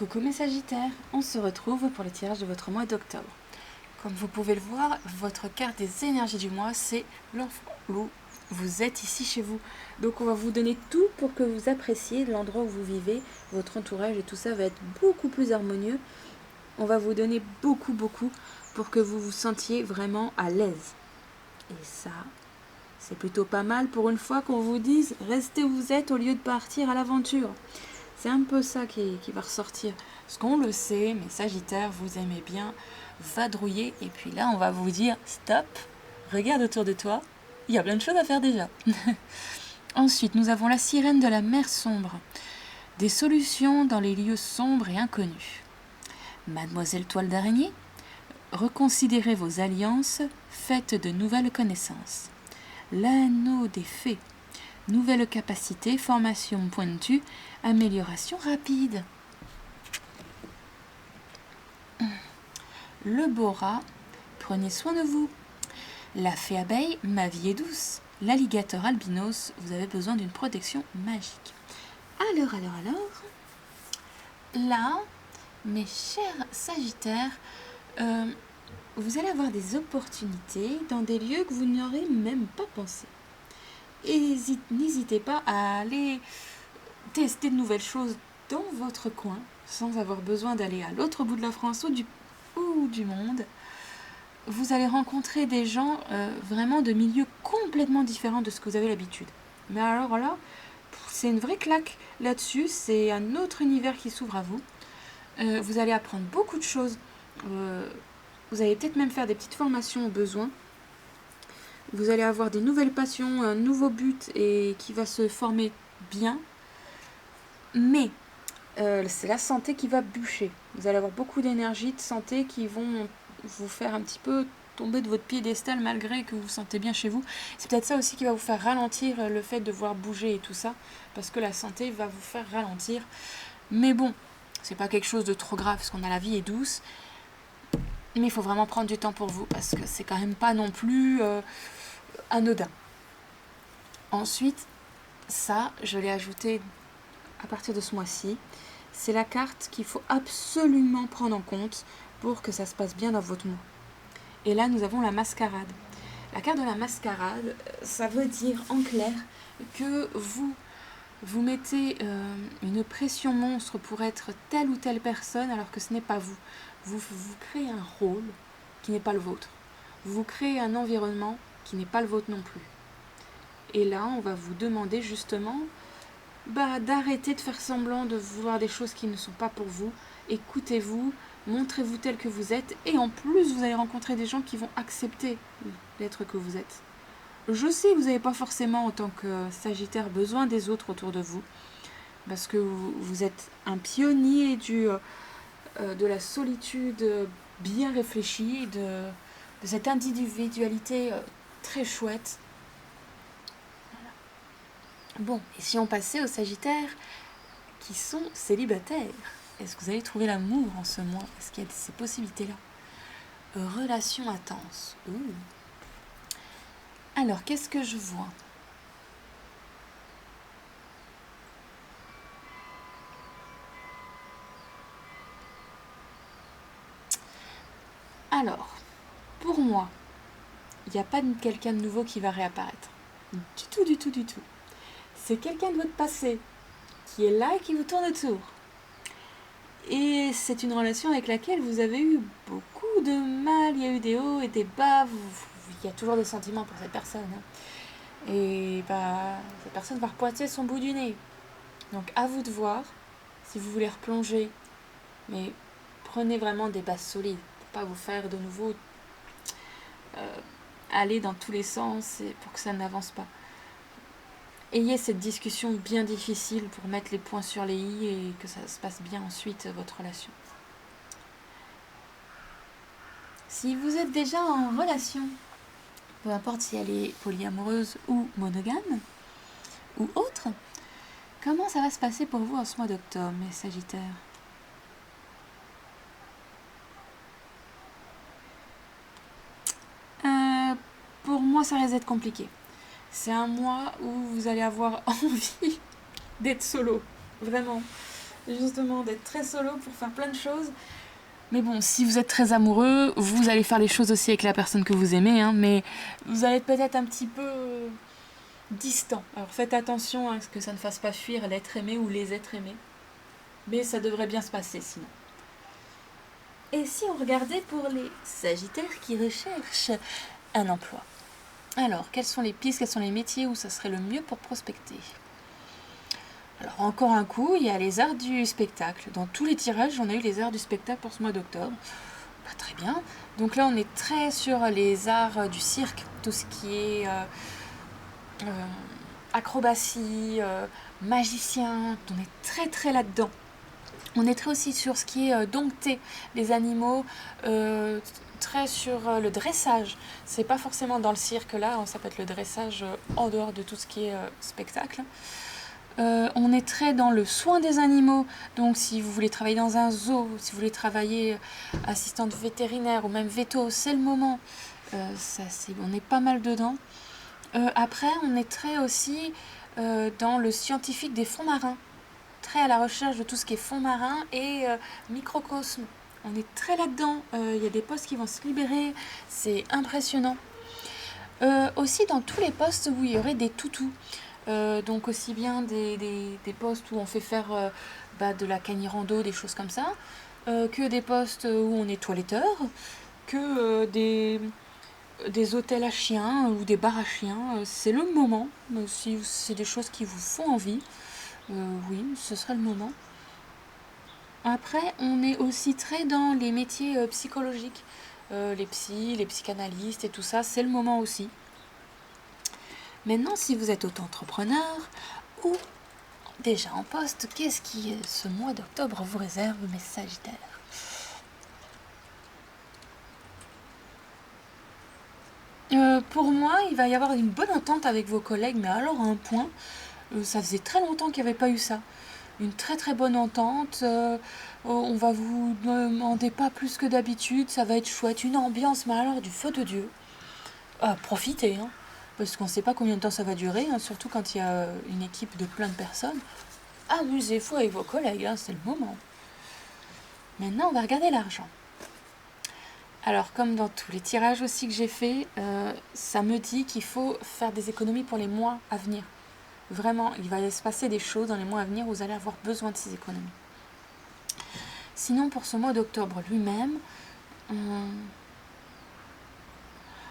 Coucou mes Sagittaires, on se retrouve pour le tirage de votre mois d'octobre. Comme vous pouvez le voir, votre carte des énergies du mois, c'est l'enfant loup. Vous êtes ici chez vous. Donc on va vous donner tout pour que vous appréciez l'endroit où vous vivez, votre entourage et tout ça va être beaucoup plus harmonieux. On va vous donner beaucoup pour que vous vous sentiez vraiment à l'aise. Et ça, c'est plutôt pas mal pour une fois qu'on vous dise restez où vous êtes au lieu de partir à l'aventure. C'est un peu ça qui va ressortir. Parce qu'on le sait, mes Sagittaires, vous aimez bien vadrouiller. Et puis là, on va vous dire stop, regarde autour de toi, il y a plein de choses à faire déjà. Ensuite, nous avons la sirène de la mer sombre. Des solutions dans les lieux sombres et inconnus. Mademoiselle toile d'araignée, reconsidérez vos alliances, faites de nouvelles connaissances. L'anneau des fées. Nouvelle capacité, formation pointue, amélioration rapide. Le beau rat, prenez soin de vous. La fée abeille, ma vie est douce. L'alligator albinos, vous avez besoin d'une protection magique. Alors, là, mes chers Sagittaires, vous allez avoir des opportunités dans des lieux que vous n'aurez même pas pensé. Et n'hésitez pas à aller tester de nouvelles choses dans votre coin, sans avoir besoin d'aller à l'autre bout de la France ou du monde. Vous allez rencontrer des gens vraiment de milieux complètement différents de ce que vous avez l'habitude. Mais alors là, c'est une vraie claque là-dessus, c'est un autre univers qui s'ouvre à vous. Vous allez apprendre beaucoup de choses. Vous allez peut-être même faire des petites formations au besoin. Vous allez avoir des nouvelles passions, un nouveau but et qui va se former bien. Mais c'est la santé qui va bûcher. Vous allez avoir beaucoup d'énergie, de santé qui vont vous faire un petit peu tomber de votre piédestal malgré que vous vous sentez bien chez vous. C'est peut-être ça aussi qui va vous faire ralentir le fait de voir bouger et tout ça. Parce que la santé va vous faire ralentir. Mais bon, c'est pas quelque chose de trop grave parce qu'on a la vie est douce. Mais il faut vraiment prendre du temps pour vous parce que c'est quand même pas non plus anodin. Ensuite, ça, je l'ai ajouté à partir de ce mois-ci. C'est la carte qu'il faut absolument prendre en compte pour que ça se passe bien dans votre mois. Et là, nous avons la mascarade. La carte de la mascarade, ça veut dire en clair que vous mettez une pression monstre pour être telle ou telle personne alors que ce n'est pas vous. Vous créez un rôle qui n'est pas le vôtre. Vous créez un environnement qui n'est pas le vôtre non plus. Et là, on va vous demander justement d'arrêter de faire semblant de vouloir des choses qui ne sont pas pour vous. Écoutez-vous, montrez-vous tel que vous êtes. Et en plus, vous allez rencontrer des gens qui vont accepter l'être que vous êtes. Je sais que vous n'avez pas forcément, en tant que Sagittaire, besoin des autres autour de vous. Parce que vous êtes un pionnier de la solitude bien réfléchie, de cette individualité très chouette. Voilà. Bon, et si on passait aux Sagittaires qui sont célibataires, est-ce que vous allez trouver l'amour en ce mois? Est-ce qu'il y a ces possibilités-là? Relation intense. Alors, qu'est-ce que je vois? Alors, pour moi, il n'y a pas quelqu'un de nouveau qui va réapparaître. Du tout. C'est quelqu'un de votre passé qui est là et qui vous tourne autour. Et c'est une relation avec laquelle vous avez eu beaucoup de mal, il y a eu des hauts et des bas, il y a toujours des sentiments pour cette personne. Et cette personne va repointer son bout du nez. Donc à vous de voir si vous voulez replonger. Mais prenez vraiment des bases solides pour pas vous faire de nouveau aller dans tous les sens et pour que ça n'avance pas. Ayez cette discussion bien difficile pour mettre les points sur les i et que ça se passe bien ensuite votre relation. Si vous êtes déjà en relation, peu importe si elle est polyamoureuse ou monogame ou autre, comment ça va se passer pour vous en ce mois d'octobre, mes Sagittaires? Pour moi, ça risque d'être compliqué. C'est un mois où vous allez avoir envie d'être solo, vraiment. justement d'être très solo pour faire plein de choses. Mais bon, si vous êtes très amoureux, vous allez faire les choses aussi avec la personne que vous aimez, hein, mais vous allez être peut-être un petit peu distant. Alors faites attention à ce que ça ne fasse pas fuir l'être aimé ou les êtres aimés. Mais ça devrait bien se passer sinon. Et si on regardait pour les Sagittaires qui recherchent un emploi? Alors, quelles sont les pistes, quels sont les métiers où ça serait le mieux pour prospecter? Alors, encore un coup, il y a les arts du spectacle. Dans tous les tirages, on a eu les arts du spectacle pour ce mois d'octobre. Bah, très bien. Donc là, on est très sur les arts du cirque, tout ce qui est acrobatie, magicien. On est très très là-dedans. On est très aussi sur ce qui est dompter les animaux, très sur le dressage. C'est pas forcément dans le cirque là, ça peut être le dressage en dehors de tout ce qui est spectacle. On est très dans le soin des animaux, donc si vous voulez travailler dans un zoo, si vous voulez travailler assistante vétérinaire ou même veto, c'est le moment. On est pas mal dedans. Après, on est très aussi dans le scientifique des fonds marins, très à la recherche de tout ce qui est fonds marins et microcosme. On est très là-dedans. Il y a des postes qui vont se libérer, c'est impressionnant. Aussi dans tous les postes où il y aurait des toutous. Donc aussi bien des postes où on fait faire de la canirando, des choses comme ça, que des postes où on est toiletteur, que des hôtels à chiens ou des bars à chiens. C'est le moment. Si c'est des choses qui vous font envie, oui, ce serait le moment. Après, on est aussi très dans les métiers psychologiques. Les psys, les psychanalystes et tout ça, c'est le moment aussi. Maintenant, si vous êtes auto-entrepreneur ou déjà en poste, qu'est-ce qui, ce mois d'octobre, vous réserve, mes Sagittaires? Pour moi, il va y avoir une bonne entente avec vos collègues, mais alors à un point, ça faisait très longtemps qu'il n'y avait pas eu ça. Une très très bonne entente, on va vous demander pas plus que d'habitude, ça va être chouette, une ambiance, mais alors du feu de Dieu. Profitez, hein, parce qu'on ne sait pas combien de temps ça va durer, hein, surtout quand il y a une équipe de plein de personnes. Amusez-vous avec vos collègues, hein, c'est le moment. Maintenant, on va regarder l'argent. Alors, comme dans tous les tirages aussi que j'ai fait, ça me dit qu'il faut faire des économies pour les mois à venir. Vraiment, il va se passer des choses dans les mois à venir où vous allez avoir besoin de ces économies. Sinon, pour ce mois d'octobre lui-même,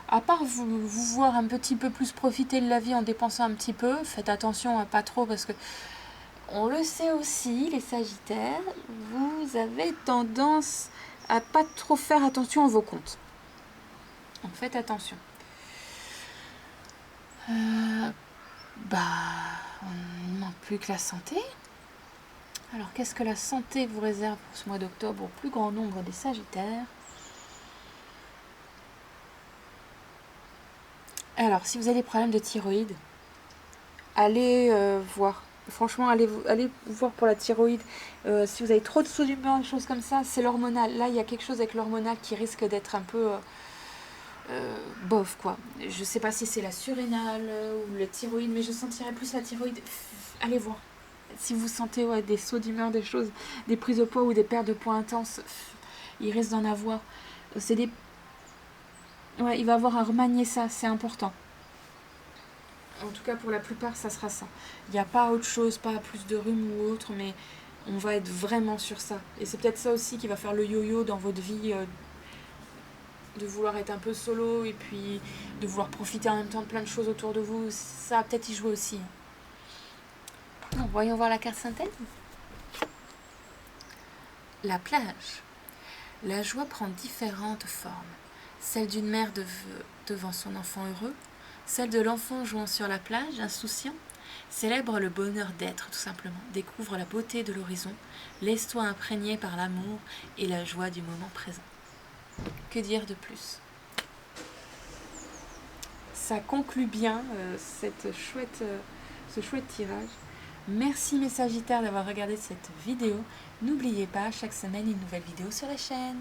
à part vous voir un petit peu plus profiter de la vie en dépensant un petit peu, faites attention à pas trop parce que on le sait aussi, les Sagittaires, vous avez tendance à pas trop faire attention à vos comptes. Donc faites attention. On ne manque plus que la santé. Alors qu'est-ce que la santé vous réserve pour ce mois d'octobre au plus grand nombre des Sagittaires? Alors si vous avez des problèmes de thyroïde, allez voir. Franchement, allez voir pour la thyroïde. Si vous avez trop de sauts d'humeur, des choses comme ça, c'est l'hormonal. Là, il y a quelque chose avec l'hormonal qui risque d'être un peu bof, quoi. Je sais pas si c'est la surrénale ou le thyroïde, mais je sentirais plus la thyroïde. Allez voir. Si vous sentez des sauts d'humeur, des choses, des prises de poids ou des pertes de poids intenses, il risque d'en avoir. C'est des... Ouais, il va avoir à remanier ça, c'est important. En tout cas, pour la plupart, ça sera ça. Il n'y a pas autre chose, pas plus de rhume ou autre, mais on va être vraiment sur ça. Et c'est peut-être ça aussi qui va faire le yo-yo dans votre vie, de vouloir être un peu solo et puis de vouloir profiter en même temps de plein de choses autour de vous. Ça va peut-être y jouer aussi. Bon, voyons voir la carte synthèse. La plage. La joie prend différentes formes. Celle d'une mère devant son enfant heureux, celle de l'enfant jouant sur la plage, insouciant, célèbre le bonheur d'être tout simplement, découvre la beauté de l'horizon, laisse-toi imprégner par l'amour et la joie du moment présent. Que dire de plus? Ça conclut bien ce chouette tirage. Merci mes Sagittaires d'avoir regardé cette vidéo. N'oubliez pas, chaque semaine une nouvelle vidéo sur la chaîne.